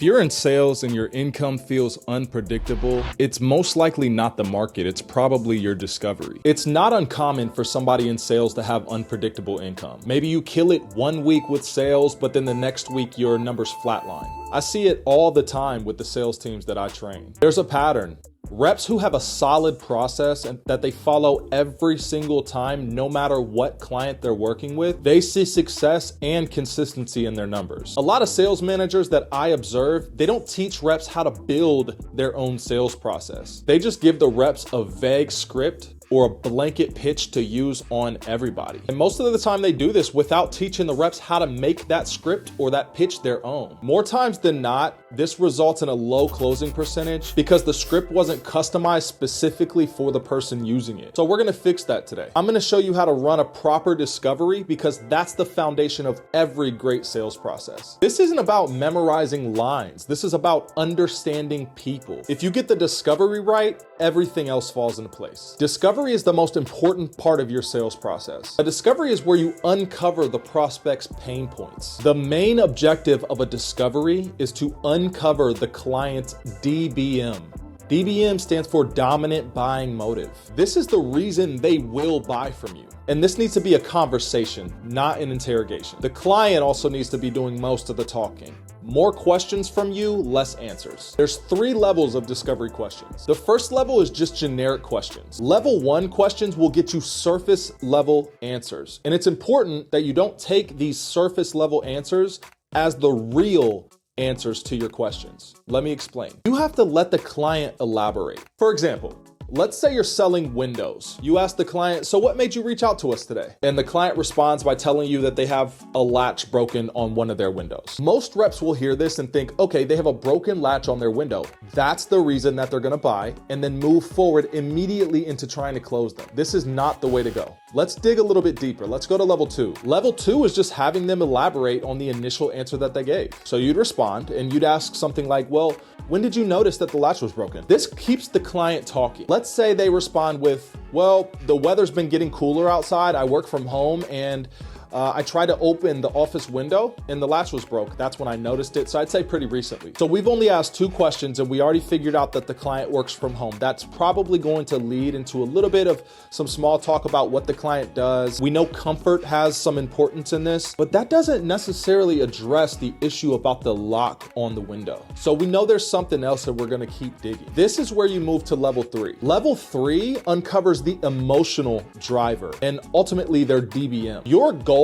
If you're in sales and your income feels unpredictable, it's most likely not the market, it's probably your discovery. It's not uncommon for somebody in sales to have unpredictable income. Maybe you kill it one week with sales, but then the next week your numbers flatline. I see it all the time with the sales teams that I train. There's a pattern. Reps who have a solid process and that they follow every single time, no matter what client they're working with, they see success and consistency in their numbers. A lot of sales managers that I observe, they don't teach reps how to build their own sales process. They just give the reps a vague script or a blanket pitch to use on everybody. And most of the time they do this without teaching the reps how to make that script or that pitch their own. More times than not, this results in a low closing percentage because the script wasn't customized specifically for the person using it. So we're gonna fix that today. I'm gonna show you how to run a proper discovery because that's the foundation of every great sales process. This isn't about memorizing lines. This is about understanding people. If you get the discovery right, everything else falls into place. Discovery is the most important part of your sales process. A discovery is where you uncover the prospect's pain points. The main objective of a discovery is to uncover the client's DBM. DBM stands for dominant buying motive. This is the reason they will buy from you. And this needs to be a conversation, not an interrogation. The client also needs to be doing most of the talking. More questions from you, less answers. There's 3 levels of discovery questions. The first level is just generic questions. Level 1 questions will get you surface level answers. And it's important that you don't take these surface level answers as the real answers to your questions. Let me explain. You have to let the client elaborate. For example, let's say you're selling windows. You ask the client, so what made you reach out to us today? And the client responds by telling you that they have a latch broken on one of their windows. Most reps will hear this and think, okay, they have a broken latch on their window. That's the reason that they're gonna buy, and then move forward immediately into trying to close them. This is not the way to go. Let's dig a little bit deeper. Let's go to level 2. Level 2 is just having them elaborate on the initial answer that they gave. So you'd respond and you'd ask something like, well, when did you notice that the latch was broken? This keeps the client talking. Let's say they respond with, well, the weather's been getting cooler outside. I work from home and I tried to open the office window and the latch was broke. That's when I noticed it. So I'd say pretty recently. So we've only asked 2 questions and we already figured out that the client works from home. That's probably going to lead into a little bit of some small talk about what the client does. We know comfort has some importance in this, but that doesn't necessarily address the issue about the lock on the window. So we know there's something else that we're gonna keep digging. This is where you move to level 3. Level 3 uncovers the emotional driver and ultimately their DBM. Your goal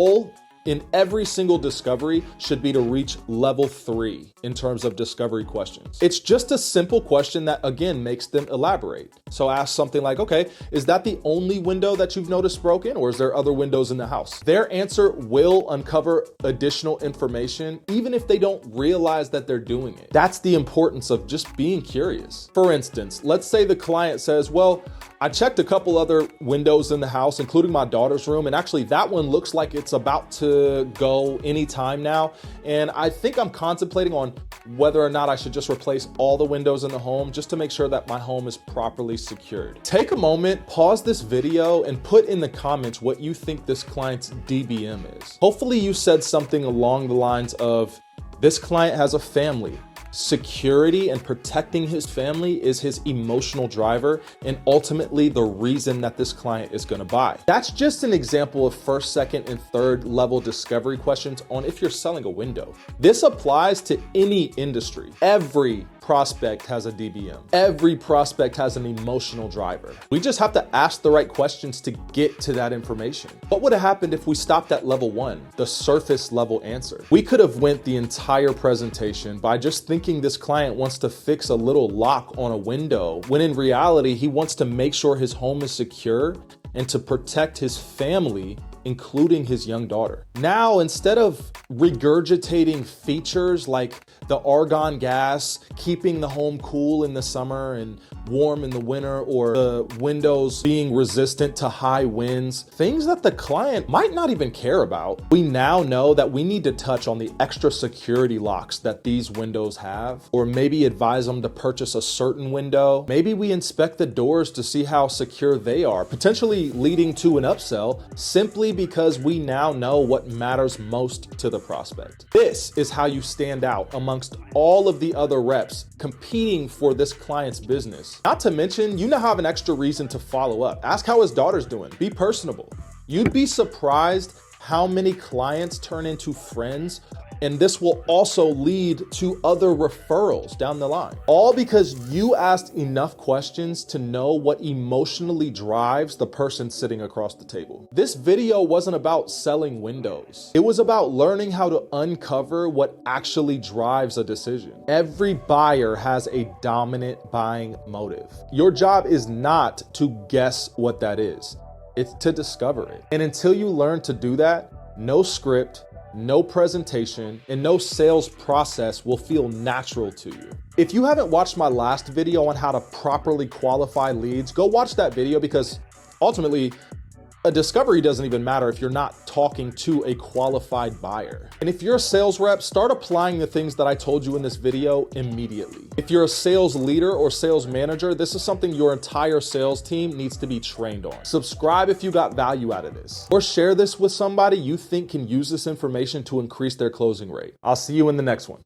in every single discovery should be to reach level 3 in terms of discovery questions. It's just a simple question that again makes them elaborate. So ask something like, okay, is that the only window that you've noticed broken or is there other windows in the house? Their answer will uncover additional information even if they don't realize that they're doing it. That's the importance of just being curious. For instance, let's say the client says, well, I checked a couple other windows in the house, including my daughter's room, and actually that one looks like it's about to go anytime now. And I think I'm contemplating on whether or not I should just replace all the windows in the home just to make sure that my home is properly secured. Take a moment, pause this video, and put in the comments what you think this client's DBM is. Hopefully you said something along the lines of, this client has a family. Security and protecting his family is his emotional driver and ultimately the reason that this client is going to buy. That's just an example of first, second, and third level discovery questions on if you're selling a window. This applies to any industry. Every prospect has a DBM. Every prospect has an emotional driver. We just have to ask the right questions to get to that information. What would have happened if we stopped at level 1, the surface level answer? We could have went the entire presentation by just thinking this client wants to fix a little lock on a window, when in reality, he wants to make sure his home is secure and to protect his family, including his young daughter. Now, instead of regurgitating features like the argon gas, keeping the home cool in the summer and warm in the winter, or the windows being resistant to high winds, things that the client might not even care about, we now know that we need to touch on the extra security locks that these windows have, or maybe advise them to purchase a certain window. Maybe we inspect the doors to see how secure they are, potentially leading to an upsell simply because we now know what matters most to the prospect. This is how you stand out amongst all of the other reps competing for this client's business. Not to mention, you now have an extra reason to follow up. Ask how his daughter's doing. Be personable. You'd be surprised how many clients turn into friends, and this will also lead to other referrals down the line. All because you asked enough questions to know what emotionally drives the person sitting across the table. This video wasn't about selling windows. It was about learning how to uncover what actually drives a decision. Every buyer has a dominant buying motive. Your job is not to guess what that is. It's to discover it. And until you learn to do that, no script, no presentation, and no sales process will feel natural to you. If you haven't watched my last video on how to properly qualify leads, go watch that video, because ultimately, a discovery doesn't even matter if you're not talking to a qualified buyer. And if you're a sales rep, start applying the things that I told you in this video immediately. If you're a sales leader or sales manager, this is something your entire sales team needs to be trained on. Subscribe if you got value out of this, or share this with somebody you think can use this information to increase their closing rate. I'll see you in the next one.